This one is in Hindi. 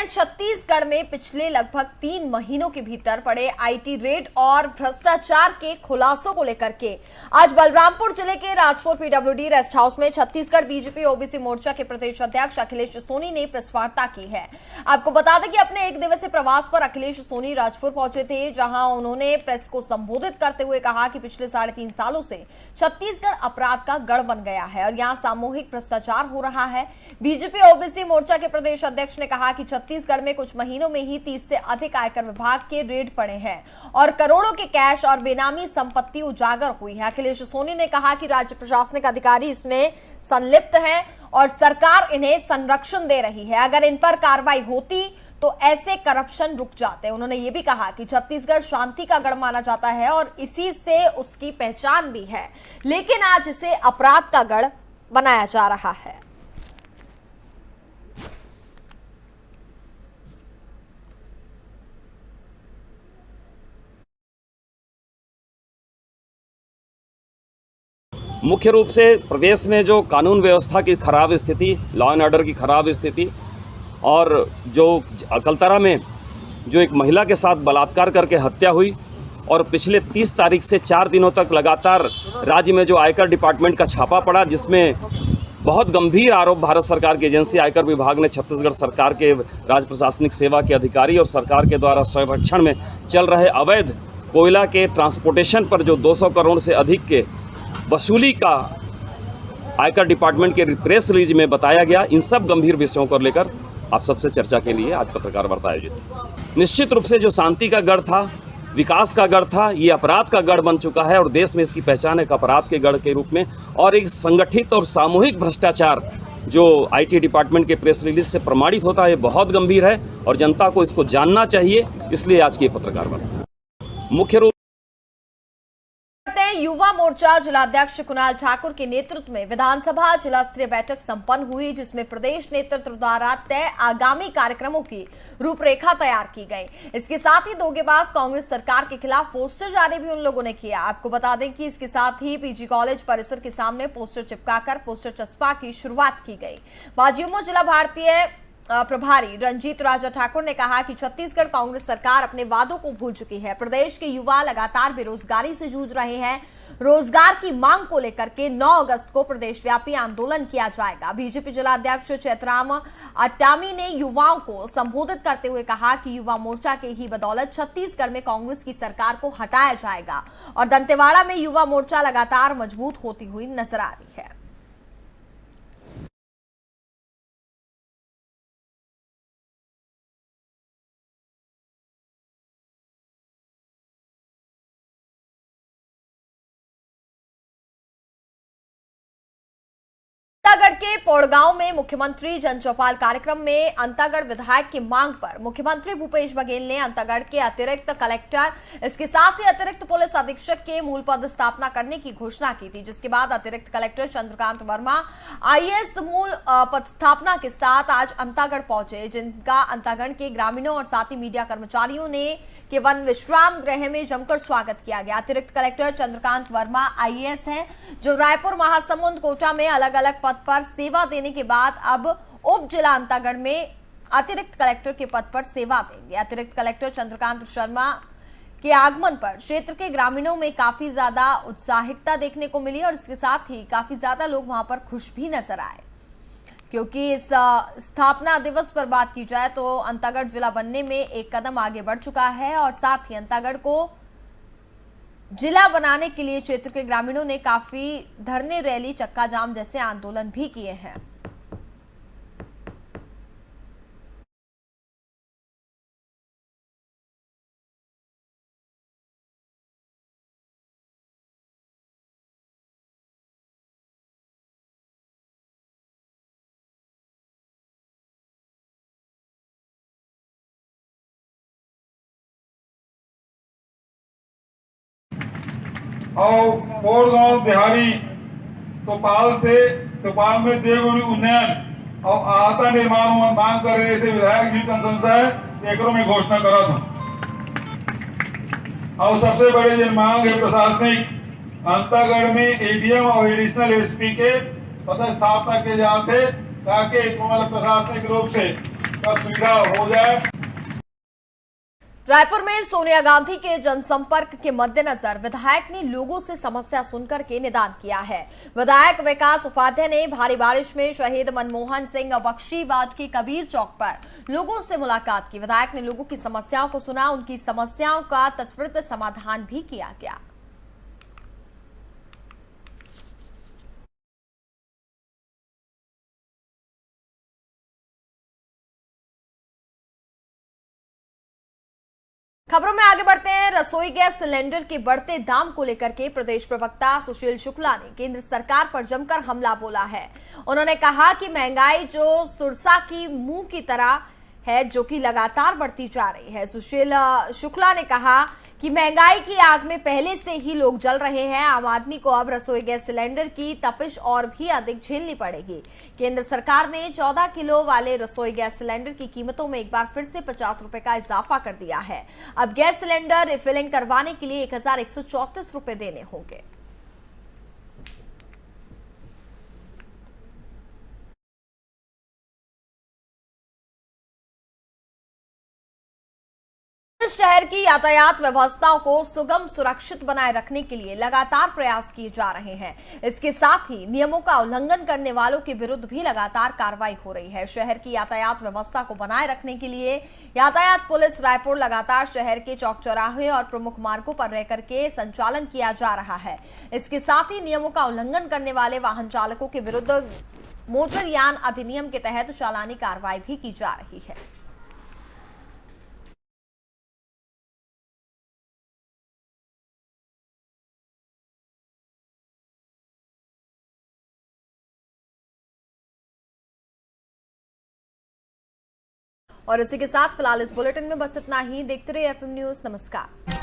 छत्तीसगढ़ में पिछले लगभग 3 महीनों के भीतर पड़े आईटी रेड और भ्रष्टाचार के खुलासों को लेकर के आज बलरामपुर जिले के राजपुर पीडब्ल्यूडी रेस्ट हाउस में छत्तीसगढ़ बीजेपी ओबीसी मोर्चा के प्रदेश अध्यक्ष अखिलेश सोनी ने प्रेस वार्ता की है। आपको बता दें कि अपने एक दिवसीय प्रवास पर अखिलेश सोनी राजपुर पहुंचे थे, जहां उन्होंने प्रेस को संबोधित करते हुए कहा कि पिछले 3.5 सालों से छत्तीसगढ़ अपराध का गढ़ बन गया है और यहां सामूहिक भ्रष्टाचार हो रहा है। बीजेपी ओबीसी मोर्चा के प्रदेश अध्यक्ष ने कहा कि छत्तीसगढ़ में कुछ महीनों में ही 30 से अधिक आयकर विभाग के रेड पड़े हैं और करोड़ों के कैश और बेनामी संपत्ति उजागर हुई है। अखिलेश सोनी ने कहा कि राज्य प्रशासनिक अधिकारी इसमें संलिप्त हैं और सरकार इन्हें संरक्षण दे रही है। अगर इन पर कार्रवाई होती तो ऐसे करप्शन रुक जाते। उन्होंने ये भी कहा कि छत्तीसगढ़ शांति का गढ़ माना जाता है और इसी से उसकी पहचान भी है, लेकिन आज इसे अपराध का गढ़ बनाया जा रहा है। मुख्य रूप से प्रदेश में जो कानून व्यवस्था की खराब स्थिति, लॉ एंड ऑर्डर की खराब स्थिति और जो अकलतरा में जो एक महिला के साथ बलात्कार करके हत्या हुई और पिछले 30 तारीख से 4 दिनों तक लगातार राज्य में जो आयकर डिपार्टमेंट का छापा पड़ा, जिसमें बहुत गंभीर आरोप भारत सरकार की एजेंसी आयकर विभाग ने छत्तीसगढ़ सरकार के राज्य प्रशासनिक सेवा के अधिकारी और सरकार के द्वारा संरक्षण में चल रहे अवैध कोयला के ट्रांसपोर्टेशन पर जो 200 करोड़ से अधिक के वसूली का आयकर डिपार्टमेंट के प्रेस रिलीज में बताया गया। इन सब गंभीर विषयों को लेकर आप सबसे चर्चा के लिए आज पत्रकार वार्ता आयोजित। निश्चित रूप से जो शांति का गढ़ था, विकास का गढ़ था, ये अपराध का गढ़ बन चुका है और देश में इसकी पहचान एक अपराध के गढ़ के रूप में और एक संगठित और सामूहिक भ्रष्टाचार जो आईटी डिपार्टमेंट के प्रेस रिलीज से प्रमाणित होता है, बहुत गंभीर है और जनता को इसको जानना चाहिए। इसलिए आज की पत्रकार वार्ता मुख्य रूप युवा मोर्चा जिलाध्यक्ष कुणाल ठाकुर के नेतृत्व में विधानसभा जिला स्तरीय बैठक संपन्न हुई, जिसमें प्रदेश नेतृत्व द्वारा तय आगामी कार्यक्रमों की रूपरेखा तैयार की गई। इसके साथ ही धोखेबाज कांग्रेस सरकार के खिलाफ पोस्टर जारी भी उन लोगों ने किया। आपको बता दें कि इसके साथ ही पीजी कॉलेज परिसर के सामने पोस्टर चिपकाकर पोस्टर चस्पा की शुरुआत की गई। बाजियों जिला भारतीय प्रभारी रंजीत राजा ठाकुर ने कहा कि छत्तीसगढ़ कांग्रेस सरकार अपने वादों को भूल चुकी है। प्रदेश के युवा लगातार बेरोजगारी से जूझ रहे हैं। रोजगार की मांग को लेकर के 9 अगस्त को प्रदेशव्यापी आंदोलन किया जाएगा। बीजेपी जिलाध्यक्ष चैतराम अट्टामी ने युवाओं को संबोधित करते हुए कहा कि युवा मोर्चा के ही बदौलत छत्तीसगढ़ में कांग्रेस की सरकार को हटाया जाएगा और दंतेवाड़ा में युवा मोर्चा लगातार मजबूत होती हुई नजर आ रही है। अंतागढ़ के पोड़गांव में मुख्यमंत्री जनचौपाल कार्यक्रम में अंतागढ़ विधायक की मांग पर मुख्यमंत्री भूपेश बघेल ने अंतागढ़ के अतिरिक्त कलेक्टर, इसके साथ ही अतिरिक्त पुलिस अधीक्षक के मूल पद स्थापना करने की घोषणा की थी, जिसके बाद अतिरिक्त कलेक्टर चंद्रकांत वर्मा आईएएस मूल पद स्थापना के साथ आज अंतागढ़ पहुंचे, जिनका अंतागढ़ के ग्रामीणों और साथ ही मीडिया कर्मचारियों ने के वन विश्राम गृह में जमकर स्वागत किया गया। अतिरिक्त कलेक्टर चंद्रकांत वर्मा आईएएस हैं, जो रायपुर, महासमुंद, कोटा में अलग अलग पद पर सेवा देने के बाद अब उप जिला अंतागढ़ में अतिरिक्त कलेक्टर के पद पर सेवा देंगे। अतिरिक्त कलेक्टर चंद्रकांत शर्मा के आगमन पर क्षेत्र के ग्रामीणों में काफी ज्यादा उत्साहिकता देखने को मिली और इसके साथ ही काफी ज्यादा लोग वहां पर खुश भी नजर आए, क्योंकि इस स्थापना दिवस पर बात की जाए तो अंतागढ़ जिला बनने में एक कदम आगे बढ़ चुका है और साथ ही अंतागढ़ को जिला बनाने के लिए क्षेत्र के ग्रामीणों ने काफी धरने, रैली, चक्का जाम जैसे आंदोलन भी किए हैं। और पोड़गांव बिहारी तोपाल में देवगुड़ी उन्नयन और आहता निर्माण मांग कर रहे थे विधायक जी संशय एक में घोषणा करा था। और सबसे बड़े जो मांग है प्रशासनिक, अंतागढ़ में एडीएम और एडिशनल एसपी के पद स्थापना किए जाते ताकि प्रशासनिक रूप से का सुविधा हो जाए। रायपुर में सोनिया गांधी के जनसंपर्क के मद्देनजर विधायक ने लोगों से समस्या सुनकर के निदान किया है। विधायक विकास उपाध्याय ने भारी बारिश में शहीद मनमोहन सिंह बख्शीबाद के कबीर चौक पर लोगों से मुलाकात की। विधायक ने लोगों की समस्याओं को सुना, उनकी समस्याओं का त्वरित समाधान भी किया गया। खबरों में आगे बढ़ते हैं। रसोई गैस सिलेंडर के बढ़ते दाम को लेकर के प्रदेश प्रवक्ता सुशील शुक्ला ने केंद्र सरकार पर जमकर हमला बोला है। उन्होंने कहा कि महंगाई जो सुरसा की मुंह की तरह है, जो कि लगातार बढ़ती जा रही है। सुशील शुक्ला ने कहा कि महंगाई की आग में पहले से ही लोग जल रहे हैं। आम आदमी को अब रसोई गैस सिलेंडर की तपिश और भी अधिक झेलनी पड़ेगी। केंद्र सरकार ने 14 किलो वाले रसोई गैस सिलेंडर की कीमतों में एक बार फिर से 50 रुपए का इजाफा कर दिया है। अब गैस सिलेंडर रिफिलिंग करवाने के लिए 1134 रुपए देने होंगे। शहर की यातायात व्यवस्थाओं को सुगम सुरक्षित बनाए रखने के लिए लगातार प्रयास किए जा रहे हैं। इसके साथ ही नियमों का उल्लंघन करने वालों के विरुद्ध भी लगातार कार्रवाई हो रही है। शहर की यातायात व्यवस्था को बनाए रखने के लिए यातायात पुलिस रायपुर लगातार शहर के चौक चौराहे और प्रमुख मार्गों पर रह करके संचालन किया जा रहा है। इसके साथ ही नियमों का उल्लंघन करने वाले वाहन चालकों के विरुद्ध मोटरयान अधिनियम के तहत चालानी कार्रवाई भी की जा रही है। और इसी के साथ फिलहाल इस बुलेटिन में बस इतना ही। देखते रहिए एफएम न्यूज। नमस्कार।